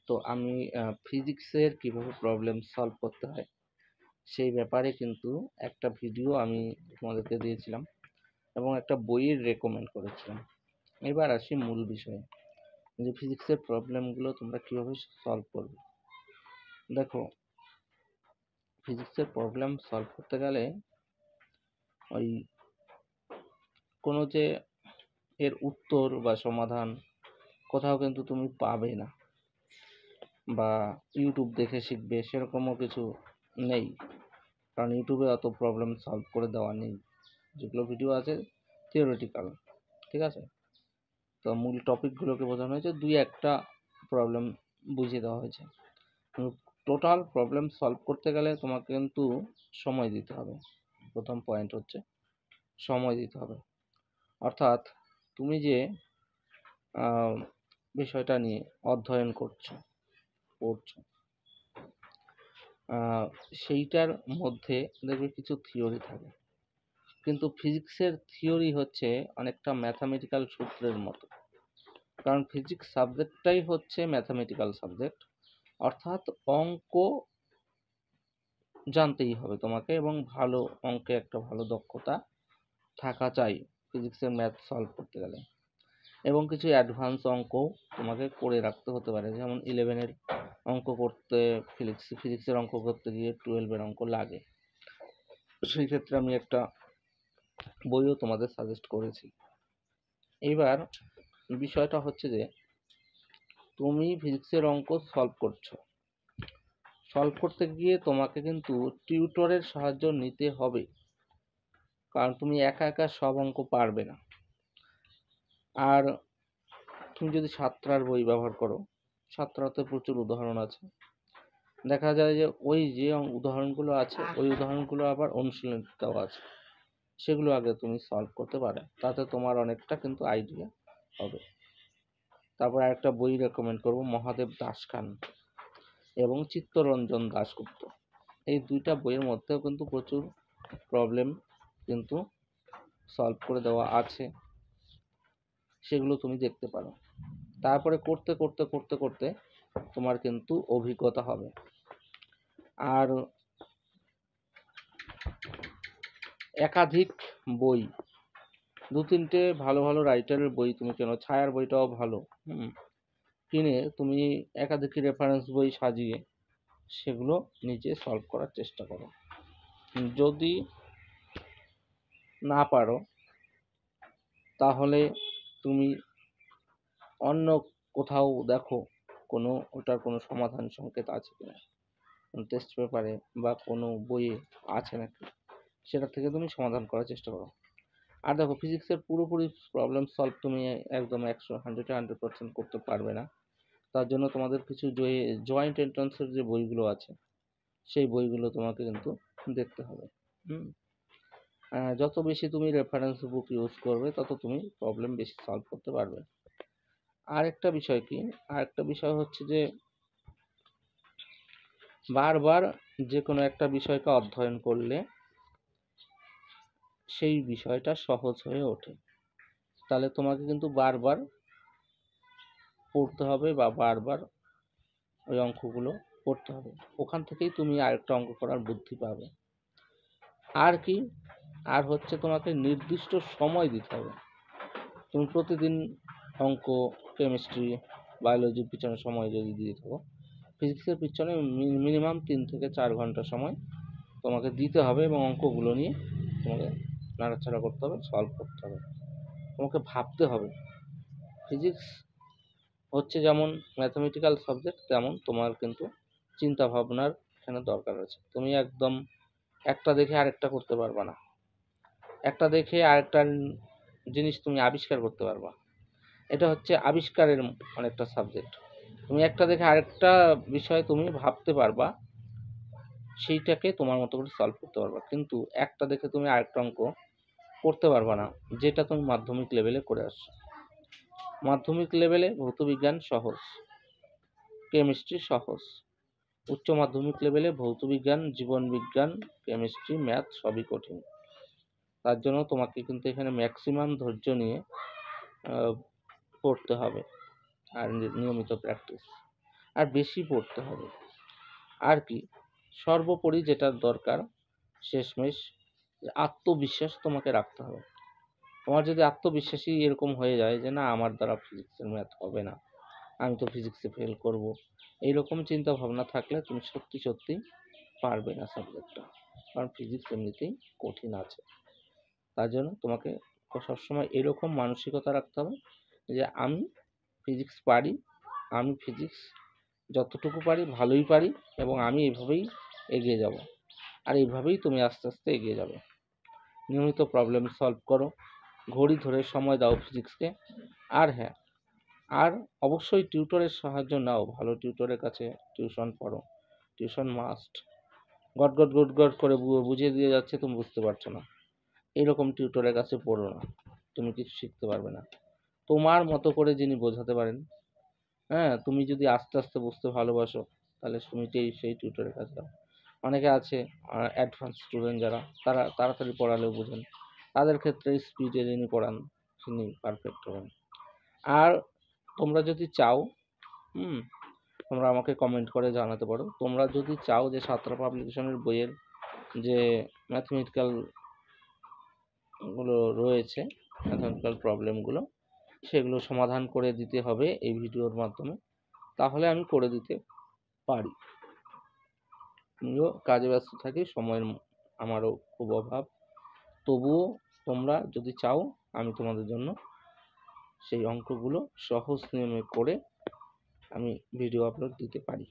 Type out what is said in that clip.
তো আমি ফিজিক্সের কীভাবে প্রবলেম সলভ করতে হয় সেই ব্যাপারে কিন্তু একটা ভিডিও আমি তোমাদেরকে দিয়েছিলাম এবং একটা বইয়ের রেকমেন্ড করেছিলাম। এবার আসি মূল বিষয়ে, যে ফিজিক্সের প্রবলেমগুলো তোমরা কীভাবে সলভ করবে। দেখো, ফিজিক্সের প্রবলেম সলভ করতে গেলে ওই কোনো যে এর উত্তর বা সমাধান কোথাও কিন্তু তুমি পাবে না, বা ইউটিউব দেখে শিখবে সেরকমও কিছু নেই, কারণ ইউটিউবে অত প্রবলেম সলভ করে দেওয়া নেই। যেগুলো ভিডিও আছে থিওরিটিক্যাল, ঠিক আছে। তো মূল টপিকগুলোকে বোঝানো হয়েছে, দুই একটা প্রবলেম বুঝিয়ে দেওয়া হয়েছে। টোটাল প্রবলেম সলভ করতে গেলে তোমাকে কিন্তু সময় দিতে হবে। প্রথম পয়েন্ট হচ্ছে সময় দিতে হবে। অর্থাৎ তুমি যে বিষয়টা নিয়ে অধ্যয়ন পড়ছো, সেইটার মধ্যে দেখবে কিছু থিওরি থাকে, কিন্তু ফিজিক্সের থিওরি হচ্ছে অনেকটা ম্যাথামেটিক্যাল সূত্রের মতো, কারণ ফিজিক্স সাবজেক্টটাই হচ্ছে ম্যাথামেটিক্যাল সাবজেক্ট। অর্থাৎ অঙ্ক জানতেই হবে তোমাকে, এবং ভালো অঙ্কে একটা ভালো দক্ষতা থাকা চাই ফিজিক্সের ম্যাথ সলভ করতে গেলে। এবং কিছু অ্যাডভান্স অঙ্ক তোমাকে করে রাখতে হতে পারে, যেমন 11-এর অঙ্ক করতে ফিজিক্সের অঙ্ক করতে গিয়ে 12-এর অঙ্ক লাগে। সেই ক্ষেত্রে আমি একটা বইও তোমাদের সাজেস্ট করেছি। এইবার বিষয়টা হচ্ছে যে তুমি ফিজিক্সের অঙ্ক সলভ করতে গিয়ে তোমাকে কিন্তু টিউটরের সাহায্য নিতে হবে, কারণ তুমি একা একা সব অঙ্ক পারবে না। আর তুমি যদি সাতটার বই ব্যবহার করো, সাতটাতে প্রচুর উদাহরণ আছে, দেখা যায় যে ওই যে উদাহরণগুলো আছে ওই উদাহরণগুলো আবার অনুশীলনীতেও আছে, সেগুলো আগে তুমি সলভ করতে পারো, তাতে তোমার অনেকটা কিন্তু আইডিয়া হবে। তারপর আরেকটা বই রেকমেন্ড করব, মহাদেব দাসখান এবং চিত্তরঞ্জন দাশগুপ্ত। এই দুইটা বইয়ের মধ্যেও কিন্তু প্রচুর প্রবলেম কিন্তু সলভ করে দেওয়া আছে, সেগুলো তুমি দেখতে পারো। তারপরে করতে করতে করতে করতে তোমার কিন্তু অভিজ্ঞতা হবে। আর একাধিক বই, দু তিনটে ভালো ভালো রাইটারের বই তুমি কেনো, ছায়ার বইটাও ভালো, কিনে তুমি একাধিক রেফারেন্স বই সাজিয়ে সেগুলো নিজে সলভ করার চেষ্টা করো। যদি না পারো তাহলে তুমি অন্য কোথাও দেখো ওটার কোনো সমাধান সংকেত আছে কিনা, টেস্ট পেপারে বা কোনো বইয়ে আছে নাকি, সেটা থেকে তুমি সমাধান করার চেষ্টা করো। আর দেখো, ফিজিক্সের পুরোপুরি প্রবলেম সলভ তুমি একদম 100% করতে পারবে না। তার জন্য তোমাদের কিছু জয়েন্ট এন্ট্রান্সের যে বইগুলো আছে সেই বইগুলো তোমাকে কিন্তু দেখতে হবে। যত বেশি তুমি রেফারেন্স বুক ইউজ করবে তত তুমি প্রবলেম বেশি সলভ করতে পারবে। আরেকটা বিষয় হচ্ছে যে বারবার যে কোনো একটা বিষয়কে অধ্যয়ন করলে সেই বিষয়টা সহজ হয়ে ওঠে, তাহলে তোমাকে কিন্তু বারবার পড়তে হবে বা বারবার ওই অঙ্কগুলো করতে হবে, ওখান থেকেই তুমি আরেকটা অঙ্ক করার বুদ্ধি পাবে। আর কি, আর হচ্ছে তোমাকে নির্দিষ্ট সময় দিতে হবে। তুমি প্রতিদিন অঙ্ক, কেমিস্ট্রি, বায়োলজির পিছনে সময় যদি দিয়ে থাকো, ফিজিক্সের পিছনে মিনিমাম 3 থেকে 4 ঘন্টা সময় তোমাকে দিতে হবে, এবং অঙ্কগুলো নিয়ে তোমাকে নাড়াচাড়া করতে হবে, সলভ করতে হবে, তোমাকে ভাবতে হবে। ফিজিক্স হচ্ছে যেমন ম্যাথামেটিক্যাল সাবজেক্ট, তেমন তোমার কিন্তু চিন্তা ভাবনার এখানে দরকার আছে। তুমি একদম একটা দেখে আরেকটা করতে পারবা না, একটা দেখে আরেকটা জিনিস তুমি আবিষ্কার করতে পারবা, এটা হচ্ছে আবিষ্কারের অনেকটা সাবজেক্ট। তুমি একটা দেখে আরেকটা বিষয় তুমি ভাবতে পারবা, সেইটাকে তোমার মতো করে সলভ করতে পারবা, কিন্তু একটা দেখে তুমি আরেকটা অঙ্ক করতে পারবা না যেটা তুমি মাধ্যমিক লেভেলে করে আসছো। মাধ্যমিক লেভেলে ভৌতবিজ্ঞান সহজ, কেমিস্ট্রি সহজ, উচ্চ মাধ্যমিক লেভেলে ভৌতবিজ্ঞান, জীবনবিজ্ঞান, কেমিস্ট্রি, ম্যাথ সবই কঠিন। তার জন্য তোমাকে কিন্তু এখানে ম্যাক্সিমাম ধৈর্য নিয়ে পড়তে হবে আর নিয়মিত প্র্যাকটিস। আর বেশি পড়তে হবে। আর কি, সর্বোপরি যেটা দরকার শেষমেশ, আত্মবিশ্বাস তোমাকে রাখতে হবে। তোমার যদি আত্মবিশ্বাসী এরকম হয়ে যায় যে না আমার দ্বারা ফিজিক্সের ম্যাথ হবে না, আমি তো ফিজিক্সে ফেল করব, এইরকম চিন্তা ভাবনা থাকলে তুমি সত্যি সত্যি পারবে না সাবজেক্টটা, কারণ ফিজিক্স এমনিতেই কঠিন আছে। তার জন্য তোমাকে সবসময় এরকম মানসিকতা রাখতে হবে যে আমি ফিজিক্স পারি, আমি ফিজিক্স যতটুকু পারি ভালোই পারি, এবং আমি এইভাবেই এগিয়ে যাব। আর এইভাবেই তুমি আস্তে আস্তে এগিয়ে যাবে। নিয়মিত প্রবলেম সলভ করো, ঘড়ি ধরে সময় দাও ফিজিক্সকে। আর হ্যাঁ, আর অবশ্যই টিউটরের সাহায্য নাও, ভালো টিউটরের কাছে টিউশন পড়ো, tuition must. Goat goat goat goat করে বুঝিয়ে দিয়ে যাচ্ছে, তুমি বুঝতে পারছো না, এইরকম টিউটরের কাছে পড়ো না, তুমি কিছু শিখতে পারবে না। তোমার মতো করে যিনি বোঝাতে পারেন, হ্যাঁ, তুমি যদি আস্তে আস্তে বুঝতে ভালোবাসো, তাহলে তুমি সেই টিউটরের কাছে যাও। অনেকে আছে অ্যাডভান্স স্টুডেন্ট যারা, তারা তাড়াতাড়ি পড়ালেও বোঝেন, তাদের ক্ষেত্রে স্পিডে যিনি পড়ান তিনি পারফেক্ট হবেন। আর তোমরা যদি চাও, তোমরা আমাকে কমেন্ট করে জানাতে পারো, তোমরা যদি চাও যে সাঁতরা পাবলিকেশনের বইয়ের যে ম্যাথমেটিক্যাল গুলো রয়েছে, ম্যাথমেটিক্যাল প্রবলেমগুলো, সেগুলো সমাধান করে দিতে হবে এই ভিডিওর মাধ্যমে, তাহলে আমি করে দিতে পারি। আমিও কাজে ব্যস্ত থাকি, সময়ের আমারও খুব অভাব, তবুও তোমরা যদি চাও আমি তোমাদের জন্য সেই অঙ্কগুলো সহজ নিয়মে করে আমি ভিডিও আপলোড দিতে পারি।